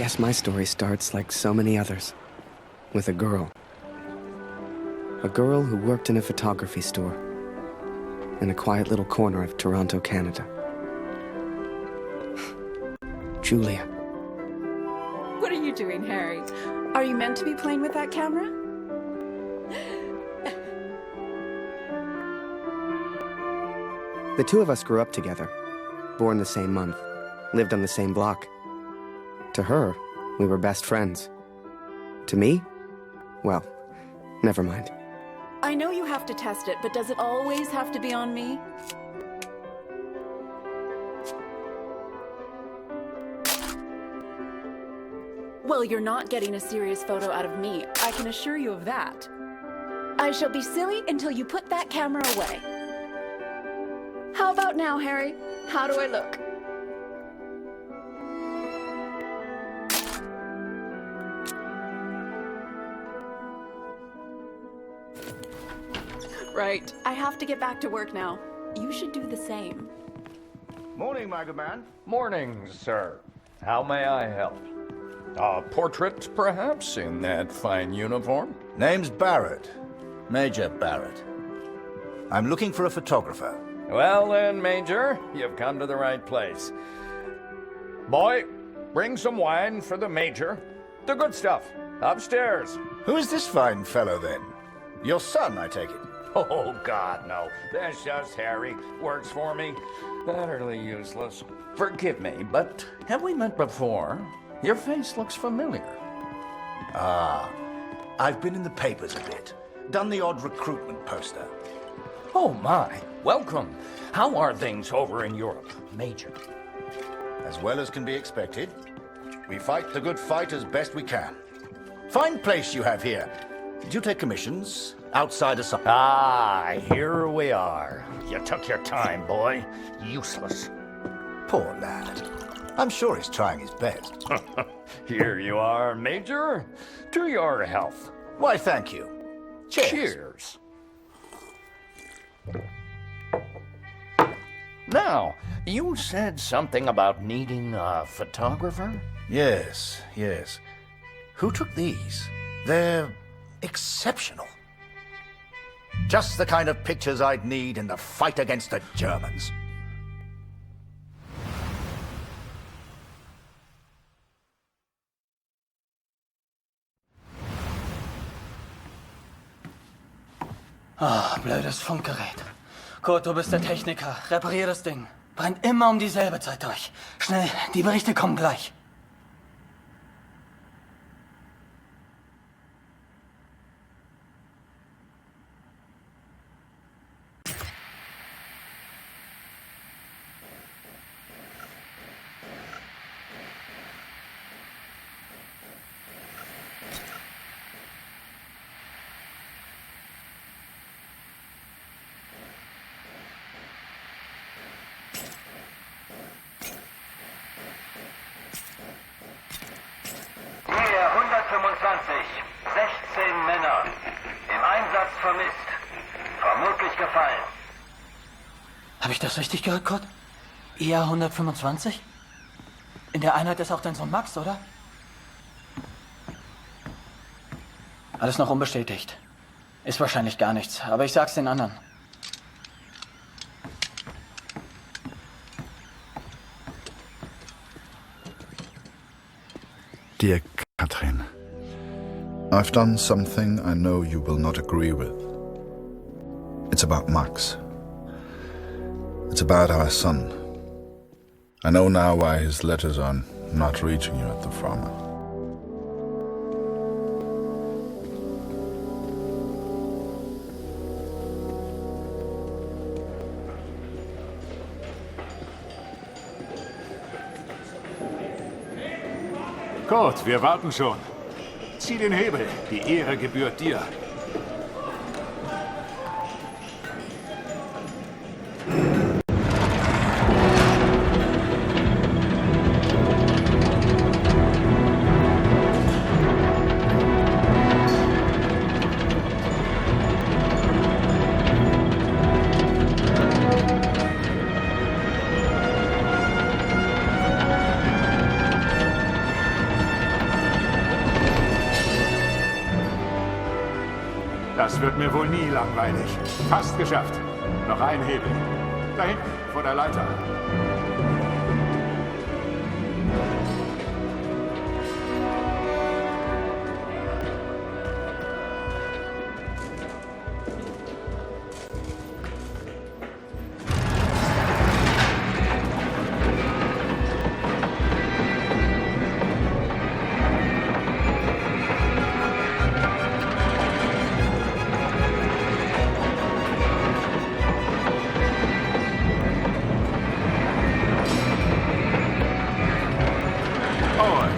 guess my story starts like so many others, with a girl. A girl who worked in a photography store in a quiet little corner of Toronto, Canada. Julia. What are you doing, Harry? Are you meant to be playing with that camera? The two of us grew up together, born the same month, lived on the same block. To her, we were best friends. To me, well, never mind. I know you have to test it, but does it always have to be on me? Well, you're not getting a serious photo out of me. I can assure you of that. I shall be silly until you put that camera away. How about now, Harry? How do I look? Right. I have to get back to work now. You should do the same. Morning, my good man. Morning, sir. How may I help? A portrait, perhaps, in that fine uniform? Name's Barrett. Major Barrett. I'm looking for a photographer. Well then, Major, you've come to the right place. Boy, bring some wine for the Major. The good stuff. Upstairs. Who is this fine fellow, then? Your son, I take it. Oh, God, no. That's just Harry. Works for me. Utterly useless. Forgive me, but have we met before? Your face looks familiar. Ah, I've been in the papers a bit. Done the odd recruitment poster. Oh, my. Welcome. How are things over in Europe, Major? As well as can be expected. We fight the good fight as best we can. Fine place you have here. Do you take commissions? Outside of some... Ah, here we are. You took your time, boy. Useless. Poor lad. I'm sure he's trying his best. Here you are, Major. To your health. Why, thank you. Cheers. Cheers. Now, you said something about needing a photographer? Yes. Who took these? They're exceptional. Just the kind of pictures I'd need in the fight against the Germans. Ah, blödes Funkgerät. Kurt, du bist der Techniker. Reparier das Ding. Brennt immer um dieselbe Zeit durch. Schnell, die Berichte kommen gleich. Hier 125, 16 Männer. Im Einsatz vermisst. Vermutlich gefallen. Habe ich das richtig gehört, Kurt? IA 125? In der Einheit ist auch dein Sohn Max, oder? Alles noch unbestätigt. Ist wahrscheinlich gar nichts, aber ich sag's den anderen. Dear Katrin, I've done something I know you will not agree with. It's about Max. It's about our son. I know now why his letters are not reaching you at the front. Kurt, wir warten schon. Zieh den Hebel. Die Ehre gebührt dir. wird mir wohl nie langweilig. Fast geschafft. Noch ein Hebel. Da hinten, vor der Leiter.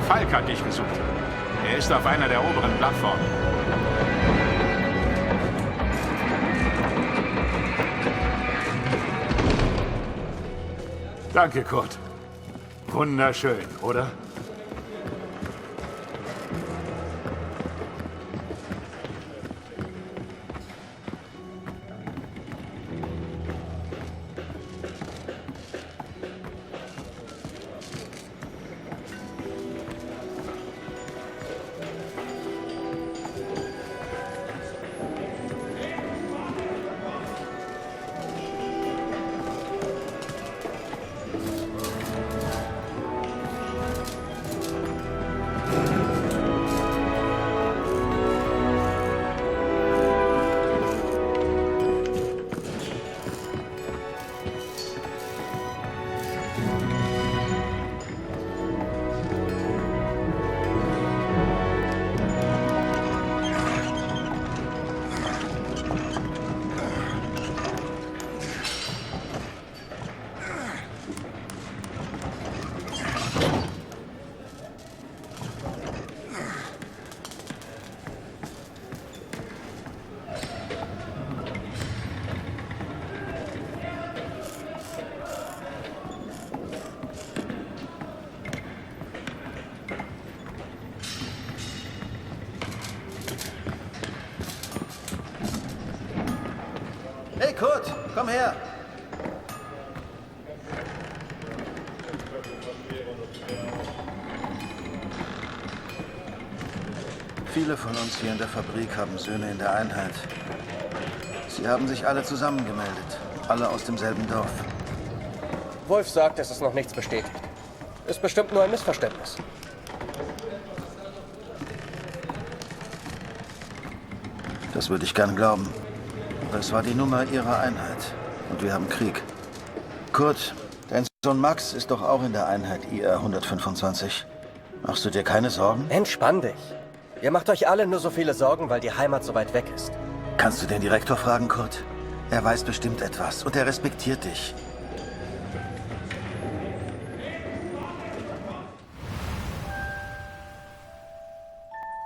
Falk hat dich gesucht. Er ist auf einer der oberen Plattformen. Danke, Kurt. Wunderschön, oder? Hey Kurt, komm her. Viele von uns hier in der Fabrik haben Söhne in der Einheit. Sie haben sich alle zusammengemeldet. Alle aus demselben Dorf. Wolf sagt, dass es noch nichts bestätigt. Ist bestimmt nur ein Missverständnis. Das würde ich gern glauben. Aber es war die Nummer ihrer Einheit. Und wir haben Krieg. Kurt, dein Sohn Max ist doch auch in der Einheit IR 125. Machst du dir keine Sorgen? Entspann dich. Ihr macht euch alle nur so viele Sorgen, weil die Heimat so weit weg ist. Kannst du den Direktor fragen, Kurt? Er weiß bestimmt etwas und er respektiert dich.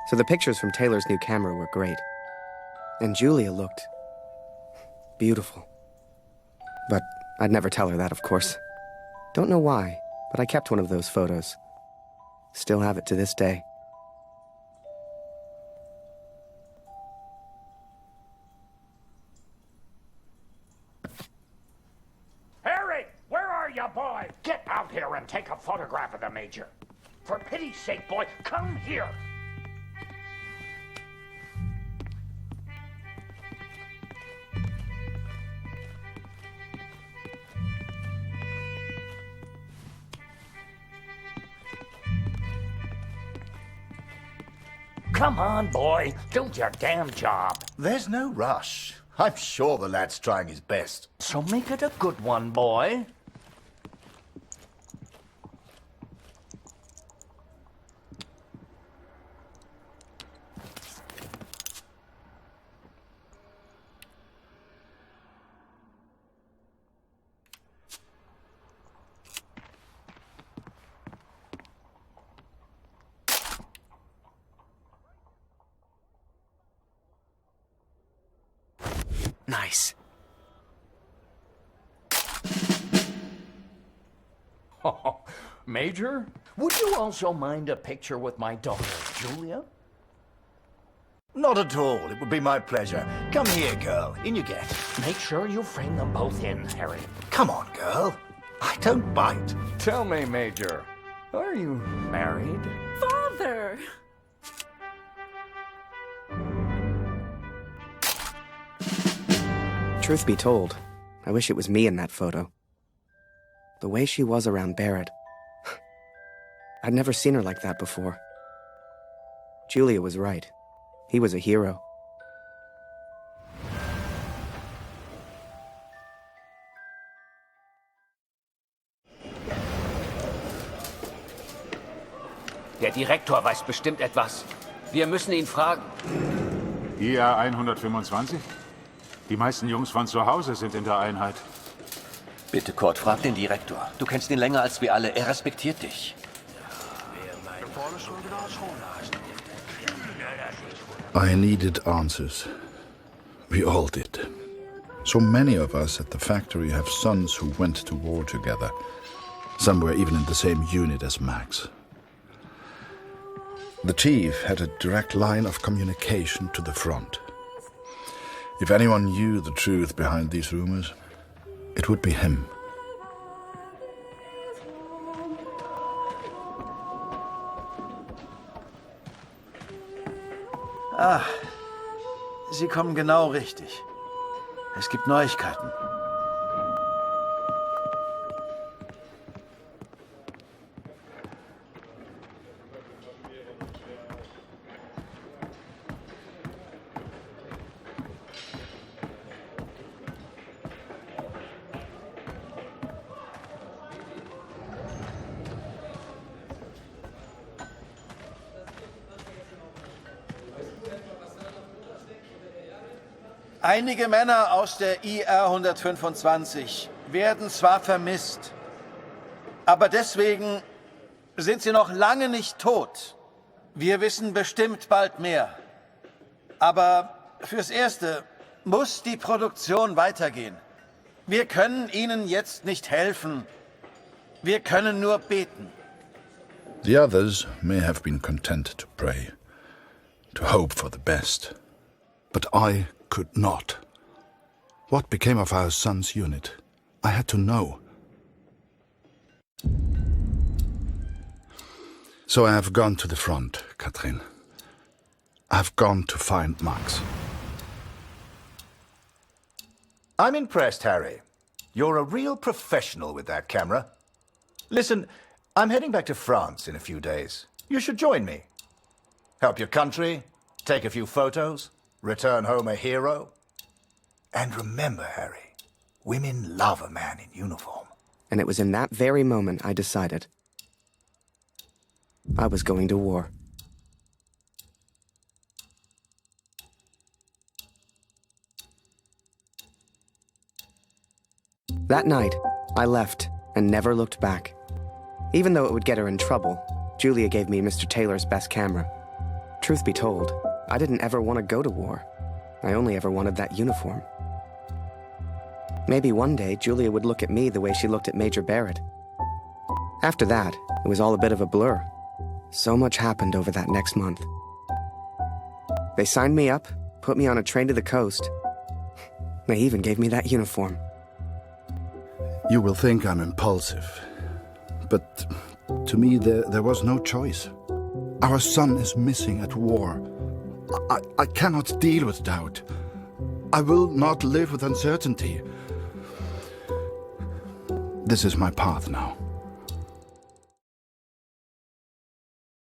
So the pictures from Taylor's new camera were great. And Julia looked beautiful. But I'd never tell her that, of course. Don't know why, but I kept one of those photos. Still have it to this day. Harry, where are you, boy? Get out here and take a photograph of the Major. For pity's sake, boy, come here. Come on, boy. Do your damn job. There's no rush. I'm sure the lad's trying his best. So make it a good one, boy. Nice. Major, would you also mind a picture with my daughter, Julia? Not at all. It would be my pleasure. Come here, girl. In you get. Make sure you frame them both in, Harry. Come on, girl. I don't bite. Tell me, Major, are you married? Father! Truth be told, I wish it was me in that photo. The way she was around Barrett. I'd never seen her like that before. Julia was right. He was a hero. Der Direktor weiß bestimmt etwas. Wir müssen ihn fragen. IR 125? Die meisten Jungs von zu Hause sind in der Einheit. Bitte, Kurt, frag den Direktor. Du kennst ihn länger als wir alle. Er respektiert dich. I needed answers. We all did. So many of us at the factory have sons who went to war together. Some were even in the same unit as Max. The chief had a direct line of communication to the front. If anyone knew the truth behind these rumors, it would be him. Ah, Sie kommen genau richtig. Es gibt Neuigkeiten. Einige Männer aus der IR 125 werden zwar vermisst, aber deswegen sind sie noch lange nicht tot. Wir wissen bestimmt bald mehr. Aber fürs Erste muss die Produktion weitergehen. Wir können ihnen jetzt nicht helfen. Wir können nur beten. The others may have been content to pray, to hope for the best. But I could not. What became of our son's unit? I had to know. So I have gone to the front, Katrin. I have gone to find Max. I'm impressed, Harry. You're a real professional with that camera. Listen, I'm heading back to France in a few days. You should join me. Help your country, take a few photos, return home a hero. And remember, Harry, women love a man in uniform. And it was in that very moment I decided I was going to war. That night, I left and never looked back. Even though it would get her in trouble, Julia gave me Mr. Taylor's best camera. Truth be told, I didn't ever want to go to war. I only ever wanted that uniform. Maybe one day Julia would look at me the way she looked at Major Barrett. After that, it was all a bit of a blur. So much happened over that next month. They signed me up, put me on a train to the coast. They even gave me that uniform. You will think I'm impulsive, but to me there was no choice. Our son is missing at war. I cannot deal with doubt. I will not live with uncertainty. This is my path now.